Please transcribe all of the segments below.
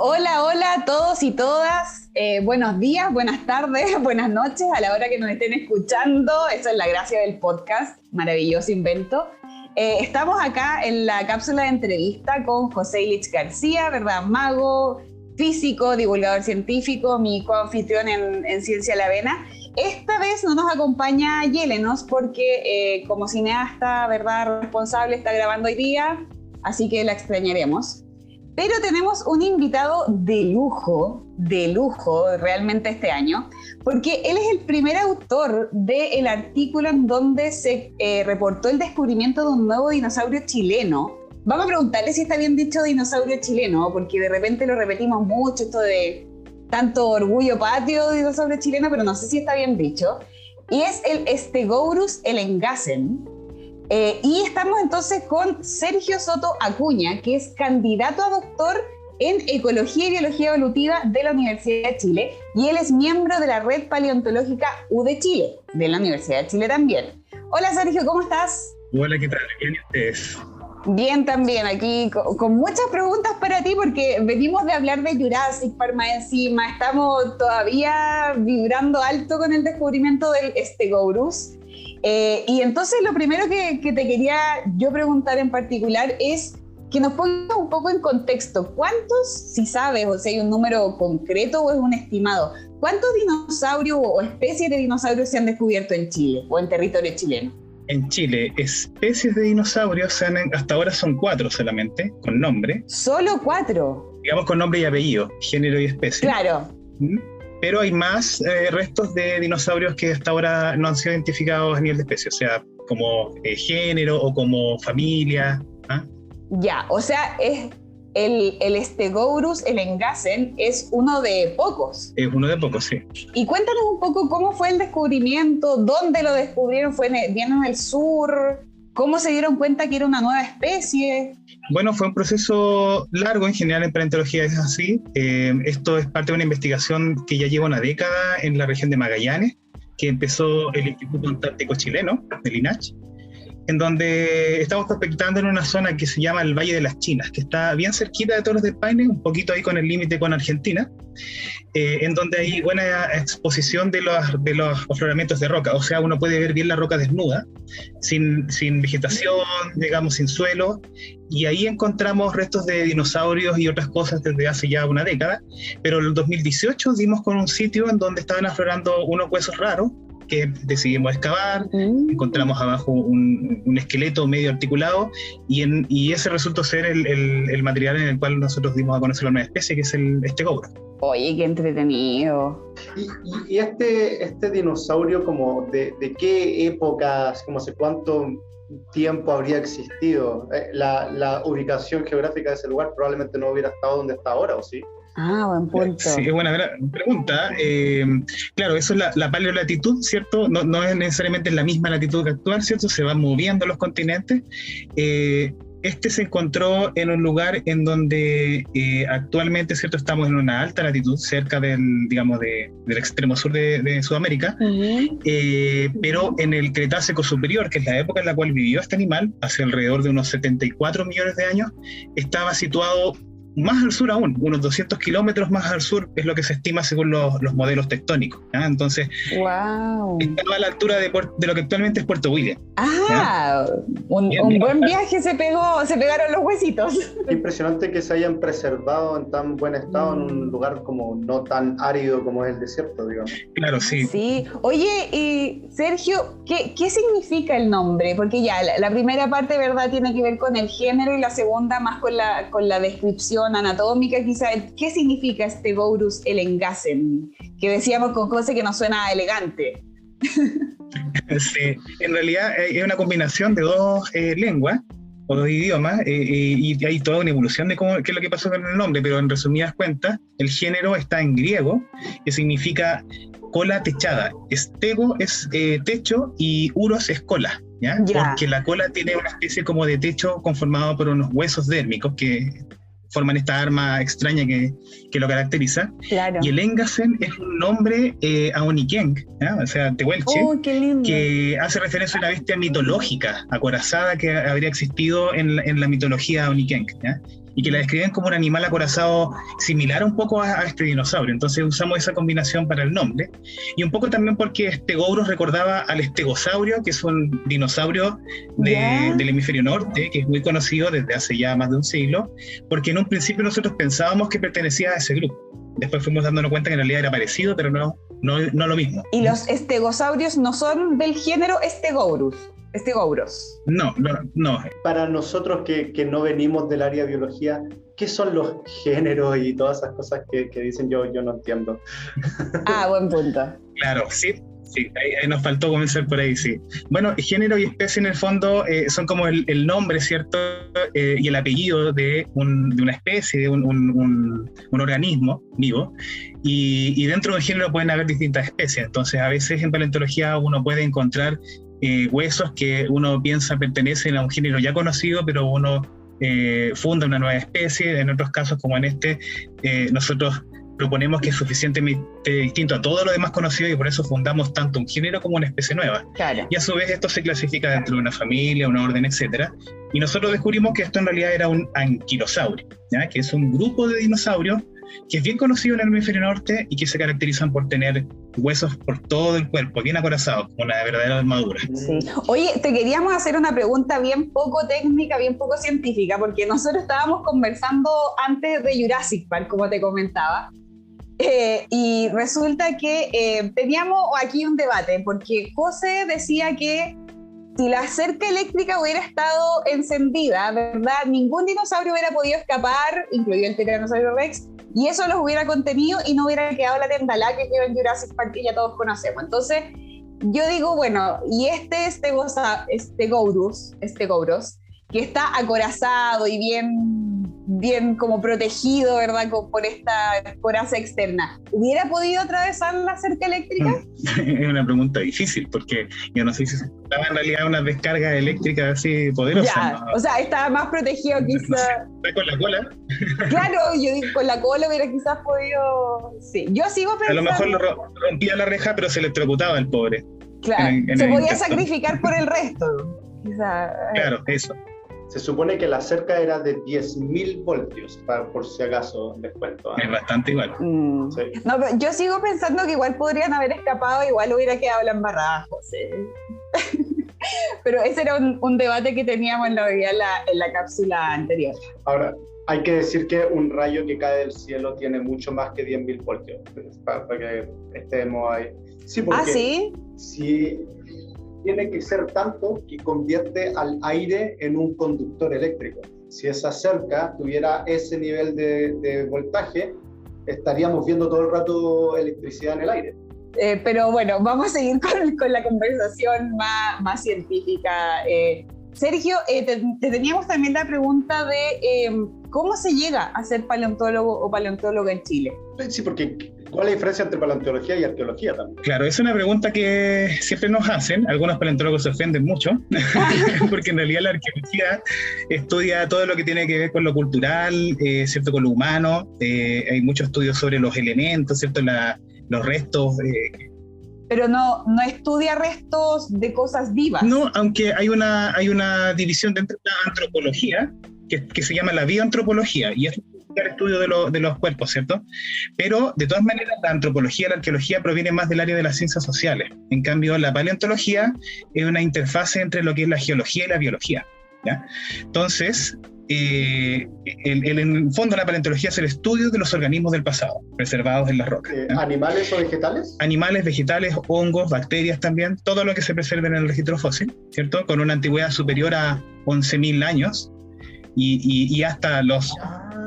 Hola, hola a todos y todas. Buenos días, buenas tardes, buenas noches a la hora que nos estén escuchando. Esa es la gracia del podcast, maravilloso invento. Estamos acá en la cápsula de entrevista con José Illich García, ¿verdad? Mago, físico, divulgador científico, mi coanfitrión en Ciencia a la Avena. Esta vez no nos acompaña Yelenos porque como cineasta, ¿verdad? Responsable, está grabando hoy día, así que la extrañaremos. Pero tenemos un invitado de lujo realmente este año, porque él es el primer autor del artículo en donde se reportó el descubrimiento de un nuevo dinosaurio chileno. Vamos a preguntarle si está bien dicho dinosaurio chileno, porque de repente lo repetimos mucho, esto de tanto orgullo patrio de dinosaurio chileno, pero no sé si está bien dicho. Y es el Stegosaurus elengasen. Y estamos entonces con Sergio Soto Acuña, que es candidato a doctor en Ecología y Biología Evolutiva de la Universidad de Chile, y él es miembro de la Red Paleontológica U de Chile, de la Universidad de Chile también. Hola Sergio, ¿cómo estás? Hola, ¿qué tal? Bien, ¿y ustedes? Bien también, aquí con muchas preguntas para ti, porque venimos de hablar de Jurassic Park más encima, estamos todavía vibrando alto con el descubrimiento del Stegosaurus. Y entonces lo primero que te quería yo preguntar en particular es que nos pongas un poco en contexto. ¿Cuántos, si sabes, o si hay un número concreto o es un estimado, cuántos dinosaurios o especies de dinosaurios se han descubierto en Chile o en territorio chileno? En Chile, especies de dinosaurios hasta ahora son 4 solamente, con nombre. ¿Solo 4? Digamos con nombre y apellido, género y especie. Claro. Pero hay más restos de dinosaurios que hasta ahora no han sido identificados a nivel de especie, o sea, como género o como familia. ¿Ah? Ya, o sea, es el Stegosaurus elengasen es uno de pocos. Es uno de pocos, sí. Y cuéntanos un poco cómo fue el descubrimiento, dónde lo descubrieron, bien en el sur, cómo se dieron cuenta que era una nueva especie. Bueno, fue un proceso largo, en general en paleontología es así. Esto es parte de una investigación que ya lleva una década en la región de Magallanes, que empezó el Instituto Antártico Chileno, el INACH, en donde estamos prospectando en una zona que se llama el Valle de las Chinas, que está bien cerquita de Torres del Paine, un poquito ahí con el límite con Argentina, en donde hay buena exposición de los afloramientos de roca, o sea, uno puede ver bien la roca desnuda, sin vegetación, digamos, sin suelo, y ahí encontramos restos de dinosaurios y otras cosas desde hace ya una década, pero en el 2018 dimos con un sitio en donde estaban aflorando unos huesos raros, que decidimos excavar, encontramos abajo un esqueleto medio articulado y ese resultó ser el material en el cual nosotros dimos a conocer la nueva especie, que es el Stegosaurus. Oye, qué entretenido. Y este dinosaurio, como de qué épocas, como hace cuánto tiempo habría existido, la ubicación geográfica de ese lugar probablemente no hubiera estado donde está ahora, ¿o sí? Ah, buen punto. Sí, es buena pregunta. Claro, eso es la paleolatitud, ¿cierto? No es necesariamente en la misma latitud que actual, ¿cierto? Se van moviendo los continentes. Este se encontró en un lugar en donde actualmente, ¿cierto? Estamos en una alta latitud, cerca del extremo sur de Sudamérica, pero en el Cretácico superior, que es la época en la cual vivió este animal, hace alrededor de unos 74 millones de años, estaba situado más al sur aún, unos 200 kilómetros más al sur es lo que se estima según los modelos tectónicos, ¿ya? Entonces, estaba a la altura de lo que actualmente es Puerto William. Ah, un buen viaje se pegaron los huesitos. Qué impresionante que se hayan preservado en tan buen estado en un lugar como no tan árido como es el desierto, digamos. Claro, sí. Sí. Oye, y Sergio, ¿qué significa el nombre? Porque ya la primera parte, ¿verdad?, tiene que ver con el género y la segunda más con la descripción anatómica, quizá. ¿Qué significa Stegosaurus elengasen? Que decíamos con cosas que no suena elegante. Sí, en realidad es una combinación de dos lenguas o dos idiomas y hay toda una evolución de qué es lo que pasó con el nombre, pero en resumidas cuentas, el género está en griego, que significa cola techada. Stego es techo y uros es cola, ¿ya? Porque la cola tiene una especie como de techo conformado por unos huesos dérmicos que forman esta arma extraña que lo caracteriza. Claro. Y el Engasen es un nombre aoniquén, o sea, tehuelche, que hace referencia a una bestia mitológica, acorazada, que habría existido en la mitología aoniquén. y que la describen como un animal acorazado similar un poco a este dinosaurio. Entonces usamos esa combinación para el nombre, y un poco también porque Stegosaurus recordaba al estegosaurio, que es un dinosaurio del hemisferio norte, que es muy conocido desde hace ya más de un siglo, porque en un principio nosotros pensábamos que pertenecía a ese grupo. Después fuimos dándonos cuenta que en realidad era parecido, pero no lo mismo. ¿Y los estegosaurios no son del género Stegosaurus? No. Para nosotros que no venimos del área de biología, ¿qué son los géneros y todas esas cosas que dicen? Yo no entiendo. Buen punto. Claro, sí, ahí nos faltó comenzar por ahí, sí. Bueno, género y especie en el fondo son como el nombre, ¿cierto? Y el apellido de una especie, de un organismo vivo. Y dentro del género pueden haber distintas especies. Entonces, a veces en paleontología uno puede encontrar huesos que uno piensa pertenecen a un género ya conocido, pero uno funda una nueva especie. En otros casos, como en nosotros proponemos que es suficientemente distinto a todo lo demás conocido, y por eso fundamos tanto un género como una especie nueva. Claro. Y a su vez esto se clasifica dentro de una familia, una orden, etc. Y nosotros descubrimos que esto en realidad era un anquilosaurio, ¿ya? Que es un grupo de dinosaurios que es bien conocido en el hemisferio norte y que se caracterizan por tener huesos por todo el cuerpo, bien acorazados, como una verdadera armadura. Sí. Oye, te queríamos hacer una pregunta bien poco técnica, bien poco científica, porque nosotros estábamos conversando antes de Jurassic Park, como te comentaba, y resulta que teníamos aquí un debate, porque José decía que si la cerca eléctrica hubiera estado encendida, ¿verdad?, ningún dinosaurio hubiera podido escapar, incluido el Tiranosaurio Rex, y eso los hubiera contenido y no hubiera quedado la tendalá que quedó en Jurassic Park, que ya todos conocemos. Entonces, yo digo, bueno, y Stegosaurus, que está acorazado y bien como protegido, ¿verdad?, por esta coraza externa, ¿hubiera podido atravesar la cerca eléctrica? Es una pregunta difícil, porque yo no sé si estaba en realidad una descarga eléctrica así poderosa. ¿No? O sea, estaba más protegido quizás. ¿Está con la cola? Claro, yo digo, con la cola hubiera quizás podido... Sí, yo sigo pensando... A lo mejor rompía la reja, pero se electrocutaba el pobre. Claro, se podía sacrificar por el resto. Quizás. Claro, eso. Se supone que la cerca era de 10.000 voltios, por si acaso les cuento. Es bastante igual. Sí. No, pero yo sigo pensando que igual podrían haber escapado, igual hubiera quedado la embarrada, José. Pero ese era un debate que teníamos en la cápsula anterior. Ahora, hay que decir que un rayo que cae del cielo tiene mucho más que 10.000 voltios, para que estemos ahí. Sí, porque ¿sí? Sí. Tiene que ser tanto que convierte al aire en un conductor eléctrico. Si esa cerca tuviera ese nivel de voltaje, estaríamos viendo todo el rato electricidad en el aire. Pero bueno, vamos a seguir con la conversación más científica. Sergio, te teníamos también la pregunta de ¿cómo se llega a ser paleontólogo o paleontóloga en Chile? Sí, porque ¿cuál es la diferencia entre paleontología y arqueología también? Claro, es una pregunta que siempre nos hacen. Algunos paleontólogos se ofenden mucho, porque en realidad la arqueología estudia todo lo que tiene que ver con lo cultural, ¿cierto?, con lo humano. Hay muchos estudios sobre los elementos, ¿cierto?, los restos. Pero no estudia restos de cosas vivas. No, aunque hay una división dentro de la antropología que se llama la bioantropología, y es el estudio de los cuerpos, ¿cierto? Pero, de todas maneras, la antropología, la arqueología proviene más del área de las ciencias sociales. En cambio, la paleontología es una interfase entre lo que es la geología y la biología, ¿ya? Entonces, en el fondo, la paleontología es el estudio de los organismos del pasado, preservados en las rocas. ¿Animales o vegetales? Animales, vegetales, hongos, bacterias también, todo lo que se preserve en el registro fósil, ¿cierto? Con una antigüedad superior a 11.000 años y hasta los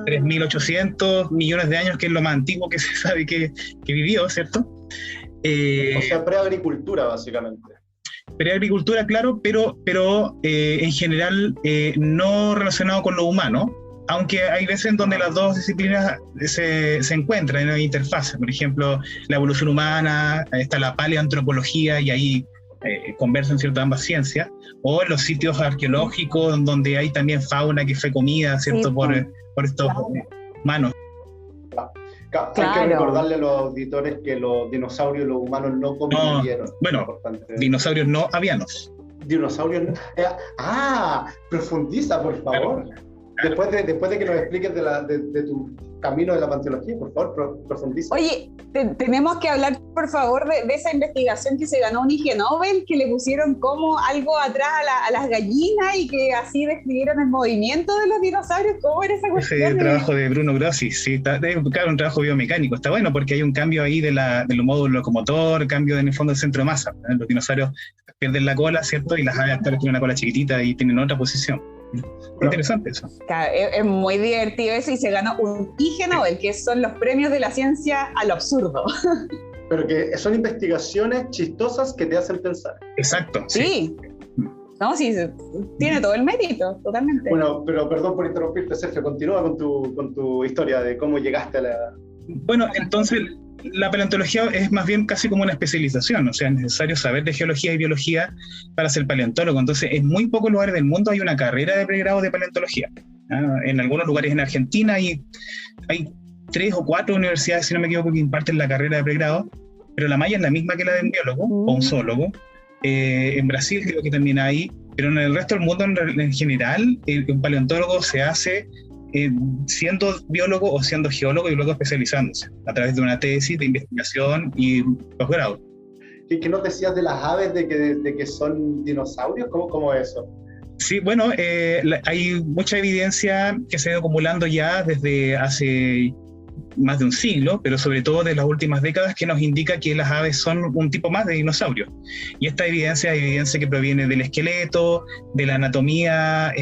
3.800 millones de años, que es lo más antiguo que se sabe que vivió, ¿cierto? O sea, preagricultura, básicamente. Preagricultura, claro, pero en general no relacionado con lo humano, aunque hay veces en donde las dos disciplinas se encuentran en una interfase. Por ejemplo, la evolución humana, está la paleoantropología, y ahí conversan, ¿cierto?, ambas ciencias, o en los sitios arqueológicos donde hay también fauna que fue comida, ¿cierto?, sí, por estos humanos. Claro. Hay que recordarle a los auditores que los dinosaurios y los humanos no convivieron. Bueno, dinosaurios no avianos. Dinosaurios no... profundiza, por favor. Después de que nos expliques de tu camino de la paleontología, por favor, profundiza. Oye, tenemos que hablar, por favor, de esa investigación que se ganó un Ig Nobel, que le pusieron como algo atrás a las gallinas y que así describieron el movimiento de los dinosaurios. ¿Cómo era esa cuestión? Ese trabajo de Bruno Grossi, sí, claro, un trabajo biomecánico. Está bueno porque hay un cambio ahí del módulo locomotor, cambio en el fondo del centro de masa. Los dinosaurios pierden la cola, ¿cierto? Y las aves actuales tienen una cola chiquitita y tienen otra posición. Interesante eso. Claro, es muy divertido eso y se ganó un Ig Nobel, que son los premios de la ciencia a lo absurdo. Pero que son investigaciones chistosas que te hacen pensar. Exacto. Sí. No, sí, tiene todo el mérito, totalmente. Bueno, pero perdón por interrumpirte, Sergio, continúa con tu historia de cómo llegaste a la... Bueno, entonces la paleontología es más bien casi como una especialización, o sea, es necesario saber de geología y biología para ser paleontólogo. Entonces, en muy pocos lugares del mundo hay una carrera de pregrado de paleontología. En algunos lugares en Argentina hay 3 o 4 universidades, si no me equivoco, que imparten la carrera de pregrado, pero la malla es la misma que la de un biólogo o un zoólogo. En Brasil creo que también hay, pero en el resto del mundo en general, un paleontólogo se hace siendo biólogo o siendo geólogo y luego especializándose a través de una tesis de investigación y posgrado. ¿Qué nos decías de las aves, de que son dinosaurios? ¿Cómo es eso? Sí, bueno, hay mucha evidencia que se ha ido acumulando ya desde hace más de un siglo, pero sobre todo de las últimas décadas, que nos indica que las aves son un tipo más de dinosaurio. Y esta evidencia es evidencia que proviene del esqueleto, de la anatomía,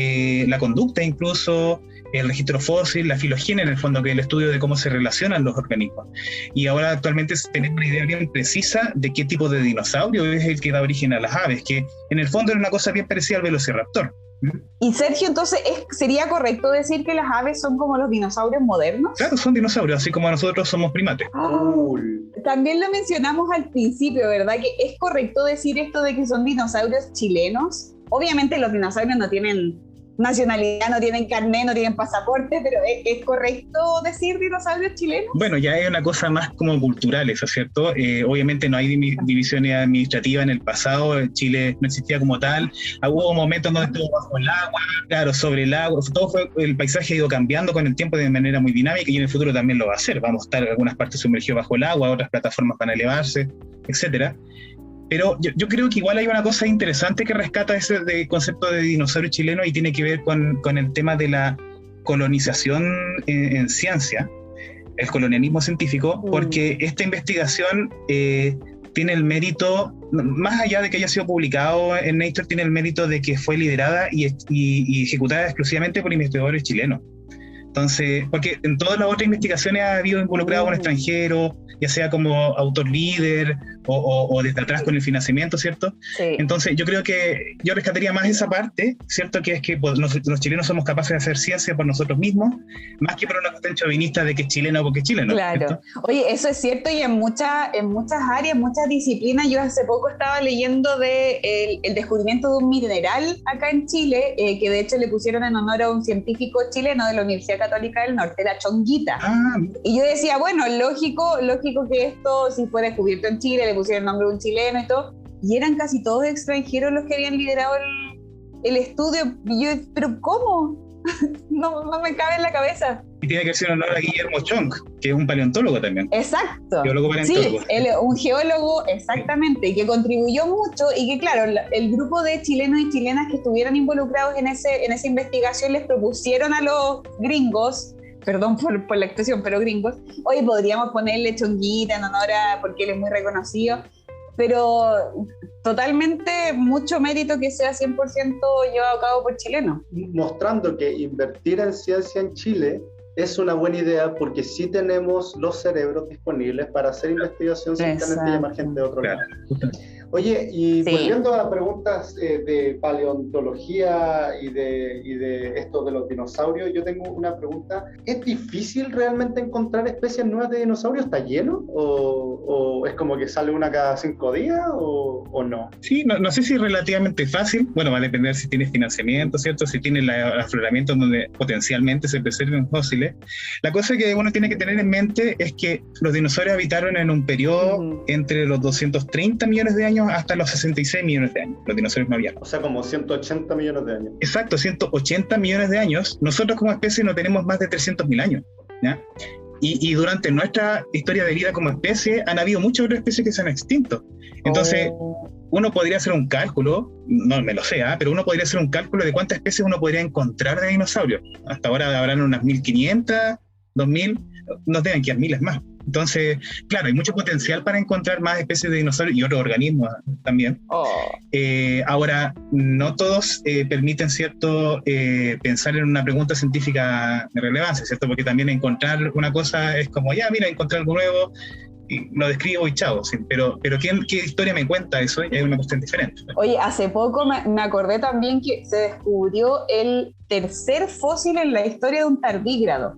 la conducta incluso, el registro fósil, la filogenia en el fondo, que es el estudio de cómo se relacionan los organismos. Y ahora actualmente tenemos una idea bien precisa de qué tipo de dinosaurio es el que da origen a las aves, que en el fondo era una cosa bien parecida al velociraptor. Y Sergio, entonces, ¿sería correcto decir que las aves son como los dinosaurios modernos? Claro, son dinosaurios, así como nosotros somos primates. También lo mencionamos al principio, ¿verdad? Que es correcto decir esto de que son dinosaurios chilenos. Obviamente los dinosaurios no tienen nacionalidad, no tienen carnet, no tienen pasaporte, pero ¿es correcto decir dinosaurios chilenos? Bueno, ya es una cosa más como cultural, eso, ¿cierto? Obviamente no hay divisiones administrativas en el pasado, Chile no existía como tal, hubo momentos donde estuvo bajo el agua, claro, sobre el agua, el paisaje ha ido cambiando con el tiempo de manera muy dinámica y en el futuro también lo va a hacer, vamos a estar en algunas partes sumergidos bajo el agua, otras plataformas van a elevarse, etcétera. Pero yo creo que igual hay una cosa interesante que rescata ese concepto de dinosaurio chileno y tiene que ver con el tema de la colonización en ciencia, el colonialismo científico, porque esta investigación tiene el mérito, más allá de que haya sido publicado en Nature, tiene el mérito de que fue liderada y ejecutada exclusivamente por investigadores chilenos. Entonces, porque en todas las otras investigaciones ha habido involucrado a un extranjero, ya sea como autor líder o desde atrás con el financiamiento, ¿cierto? Sí. Entonces, yo creo que yo rescataría más esa parte, ¿cierto? Que es que pues, los chilenos somos capaces de hacer ciencia por nosotros mismos, más que por una cuestión chauvinista de que es chileno porque es chileno. Claro. ¿Cierto? Oye, eso es cierto y en muchas áreas, muchas disciplinas. Yo hace poco estaba leyendo de el descubrimiento de un mineral acá en Chile, que de hecho le pusieron en honor a un científico chileno de la Universidad Católica del Norte, la Chonguita. Y yo decía, bueno, lógico que esto, si fue descubierto en Chile, le pusieron el nombre de un chileno y todo, y eran casi todos extranjeros los que habían liderado el estudio. Y yo, ¿pero cómo? no me cabe en la cabeza. Y tiene que ser honor a Guillermo Chong, que es un paleontólogo también. Exacto. Geólogo paleontólogo. Sí, un geólogo, exactamente, y que contribuyó mucho y que, claro, el grupo de chilenos y chilenas que estuvieron involucrados en esa investigación les propusieron a los gringos, perdón por la expresión, pero gringos, oye, podríamos ponerle Chonguita en honor a, porque él es muy reconocido, pero totalmente mucho mérito que sea 100% llevado a cabo por chilenos. Mostrando que invertir en ciencia en Chile es una buena idea porque sí tenemos los cerebros disponibles para hacer investigación sin tener que llamar gente de otro lado. Oye, y volviendo a preguntas de paleontología y de esto de los dinosaurios, yo tengo una pregunta. ¿Es difícil realmente encontrar especies nuevas de dinosaurios? ¿Está lleno? ¿O es como que sale una cada 5 días o no? Sí, no sé si es relativamente fácil. Bueno, va a depender si tienes financiamiento, ¿cierto? Si tienes afloramientos donde potencialmente se preserven fósiles. La cosa que uno tiene que tener en mente es que los dinosaurios habitaron en un periodo entre los 230 millones de años hasta los 66 millones de años, los dinosaurios no habían. O sea, como 180 millones de años. Exacto, 180 300 millones de años, nosotros como especie no tenemos más de 300.000 años, ¿ya? Y durante nuestra historia de vida como especie han habido muchas otras especies que se han extinto. Entonces, uno podría hacer un cálculo, no me lo sé, pero uno podría hacer un cálculo de cuántas especies uno podría encontrar de dinosaurios. Hasta ahora habrán unas 1.500, 2.000, nos deben quedar miles más. Entonces, claro, hay mucho potencial para encontrar más especies de dinosaurios y otros organismos también. Ahora, no todos permiten, ¿cierto?, pensar en una pregunta científica de relevancia, ¿cierto? Porque también encontrar una cosa es como, ya, mira, encontré algo nuevo, y lo describo y chao. ¿Sí? Pero ¿qué historia me cuenta eso? Es una cuestión diferente. Oye, hace poco me acordé también que se descubrió el tercer fósil en la historia de un tardígrado.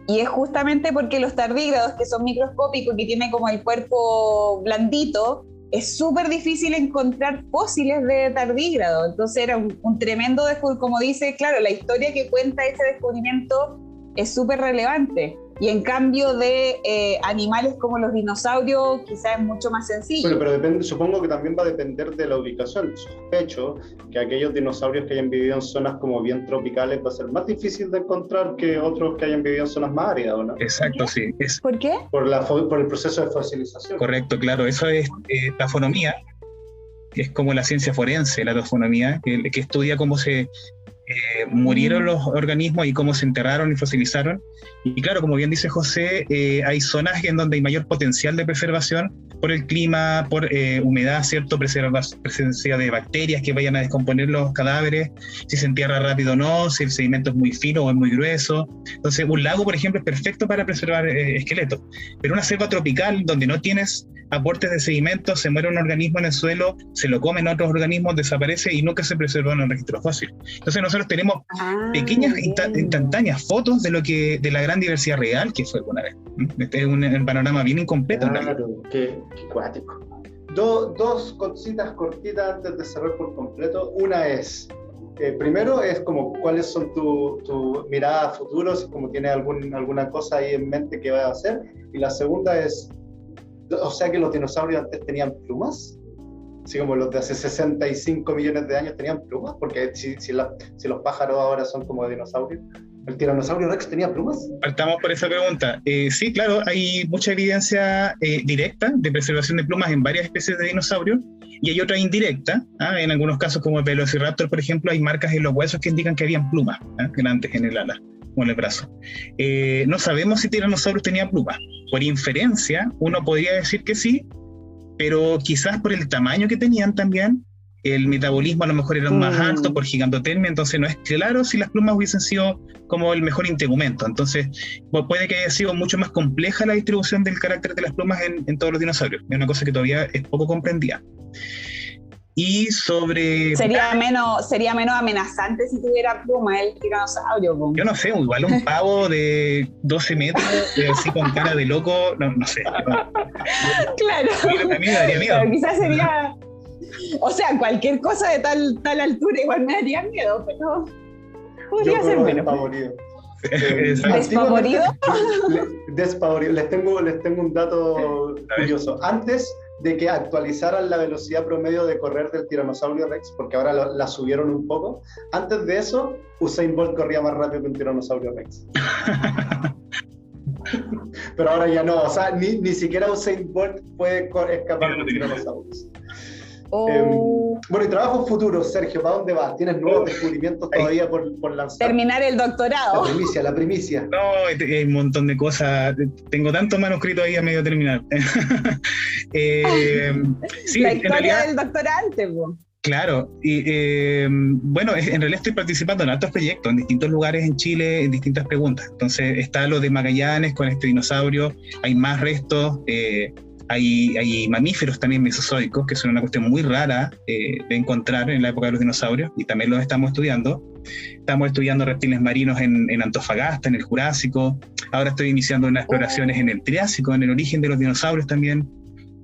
Y es justamente porque los tardígrados, que son microscópicos y que tienen como el cuerpo blandito, es súper difícil encontrar fósiles de tardígrado. Entonces era un tremendo descubrimiento. Como dice, claro, la historia que cuenta ese descubrimiento es súper relevante. Y en cambio de animales como los dinosaurios, quizás es mucho más sencillo. Bueno, pero depende, supongo que también va a depender de la ubicación. Sospecho que aquellos dinosaurios que hayan vivido en zonas como bien tropicales va a ser más difícil de encontrar que otros que hayan vivido en zonas más áridas, ¿o no? Exacto, sí. ¿Por qué? Por el proceso de fosilización. Correcto, claro. Eso es tafonomía, que es como la ciencia forense, la tafonomía, que estudia cómo se murieron los organismos y cómo se enterraron y fosilizaron. Y claro, como bien dice José, hay zonas en donde hay mayor potencial de preservación por el clima, por humedad, ¿cierto? Presencia de bacterias que vayan a descomponer los cadáveres, si se entierra rápido o no, si el sedimento es muy fino o es muy grueso. Entonces, un lago, por ejemplo, es perfecto para preservar esqueletos. Pero una selva tropical donde no tienes aportes de sedimentos, se muere un organismo en el suelo, se lo comen otros organismos, desaparece y nunca se preserva en el registro fósil. Entonces nosotros tenemos pequeñas instantáneas fotos de la gran diversidad real que fue alguna vez. Este es un panorama bien incompleto. Claro, qué cuático. Dos cositas cortitas antes de cerrar por completo. Una es, primero es como cuáles son tu mirada a futuro, si como tienes alguna cosa ahí en mente que vas a hacer. Y la segunda es, o sea que los dinosaurios antes tenían plumas, así como los de hace 65 millones de años tenían plumas, porque si los pájaros ahora son como dinosaurios, ¿el tiranosaurio Rex tenía plumas? Partamos por esa pregunta. Sí, claro, hay mucha evidencia directa de preservación de plumas en varias especies de dinosaurios, y hay otra indirecta. En algunos casos, como el Velociraptor, por ejemplo, hay marcas en los huesos que indican que habían plumas grandes en el ala o en el brazo. No sabemos si Tyrannosaurus tenía plumas. Por inferencia, uno podría decir que sí, pero quizás por el tamaño que tenían también, el metabolismo a lo mejor era más alto por gigantotermia, entonces no es claro si las plumas hubiesen sido como el mejor integumento. Entonces puede que haya sido mucho más compleja la distribución del carácter de las plumas en todos los dinosaurios. Es una cosa que todavía es poco comprendida. Y sobre... Sería menos amenazante si tuviera pluma el tiranosaurio. Yo no sé, igual un pavo de 12 metros, así con cara de loco, no sé. Claro. A mí me daría miedo. Pero quizás sería... O sea, cualquier cosa de tal altura igual me daría miedo, pero podría ser menos. Despavorido. ¿Despavorido? Despavorido. Les tengo un dato curioso. Antes de que actualizaran la velocidad promedio de correr del Tiranosaurio Rex, porque ahora la subieron un poco, antes de eso, Usain Bolt corría más rápido que un Tiranosaurio Rex. Pero ahora ya no, o sea, ni siquiera Usain Bolt puede escapar de Tiranosaurus. Bueno, y trabajos futuros, Sergio, ¿para dónde vas? ¿Tienes nuevos descubrimientos todavía por lanzar? Terminar el doctorado. La primicia. No, hay un montón de cosas. Tengo tantos manuscritos ahí a medio terminar. Sí, la historia del doctorante, pues. Claro, y bueno, en realidad estoy participando en altos proyectos, en distintos lugares en Chile, en distintas preguntas. Entonces está lo de Magallanes con este dinosaurio, hay más restos, hay mamíferos también mesozoicos, que son una cuestión muy rara de encontrar en la época de los dinosaurios, y también los estamos estudiando. Estamos estudiando reptiles marinos en Antofagasta, en el Jurásico. Ahora estoy iniciando unas exploraciones en el Triásico, en el origen de los dinosaurios también.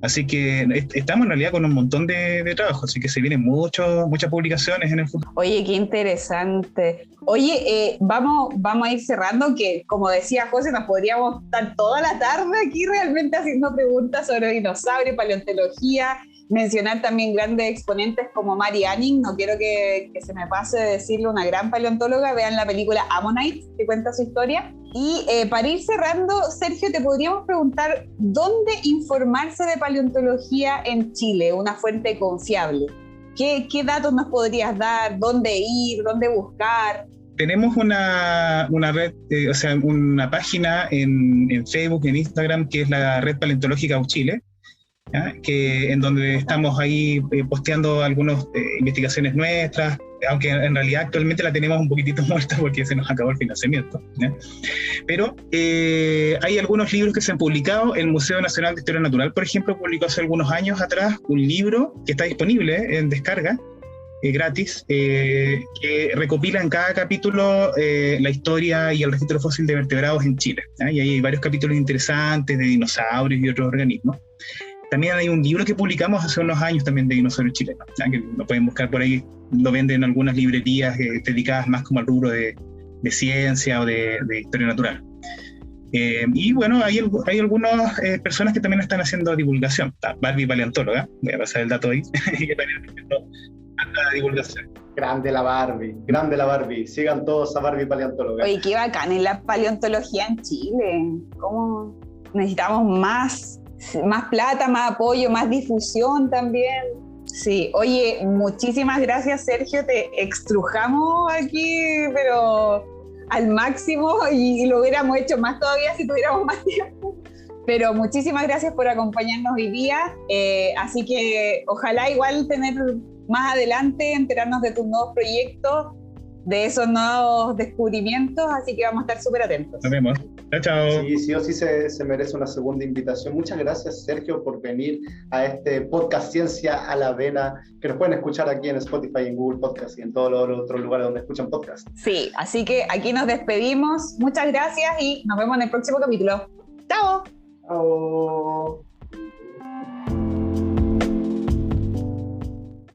Así que estamos en realidad con un montón de trabajo, así que se vienen muchas publicaciones en el futuro. Oye, qué interesante. Oye, vamos a ir cerrando, que como decía José, nos podríamos estar toda la tarde aquí realmente haciendo preguntas sobre dinosaurios, paleontología, mencionar también grandes exponentes como Mary Anning, no quiero que se me pase de decirle, una gran paleontóloga. Vean la película Ammonite, que cuenta su historia. Y para ir cerrando, Sergio, te podríamos preguntar, ¿dónde informarse de paleontología en Chile? Una fuente confiable. ¿Qué datos nos podrías dar? ¿Dónde ir? ¿Dónde buscar? Tenemos una red, o sea, una página en Facebook, en Instagram, que es la Red Paleontológica Chile, ¿ya? En donde estamos ahí posteando algunas investigaciones nuestras, aunque en realidad actualmente la tenemos un poquitito muerta porque se nos acabó el financiamiento, ¿ya? Pero hay algunos libros que se han publicado. El Museo Nacional de Historia Natural, por ejemplo, publicó hace algunos años atrás un libro que está disponible en descarga, gratis, que recopila en cada capítulo la historia y el registro fósil de vertebrados en Chile, ¿ya? Y hay varios capítulos interesantes de dinosaurios y otros organismos. También hay un libro que publicamos hace unos años también de dinosaurios chilenos, ¿ya? Que lo pueden buscar por ahí, lo venden en algunas librerías dedicadas más como al rubro de ciencia o de historia natural. Y bueno, hay algunas personas que también están haciendo divulgación. Está Barbie Paleontóloga, voy a pasar el dato ahí, que también está haciendo la divulgación. Grande la Barbie. Sigan todos a Barbie Paleontóloga. Oye, qué bacán es la paleontología en Chile. ¿Cómo necesitamos más plata, más apoyo, más difusión también? Sí, oye, muchísimas gracias, Sergio. Te extrujamos aquí, pero al máximo, y lo hubiéramos hecho más todavía si tuviéramos más tiempo. Pero muchísimas gracias por acompañarnos hoy día. Así que ojalá igual tener más adelante, enterarnos de tus nuevos proyectos, de esos nuevos descubrimientos, así que vamos a estar súper atentos. Nos vemos. Chao, chao. Sí o sí se merece una segunda invitación. Muchas gracias, Sergio, por venir a este podcast Ciencia a la Vena, que nos pueden escuchar aquí en Spotify, en Google Podcast y en todos los otros lugares donde escuchan podcast. Sí, así que aquí nos despedimos. Muchas gracias y nos vemos en el próximo capítulo. ¡Chao! Chao.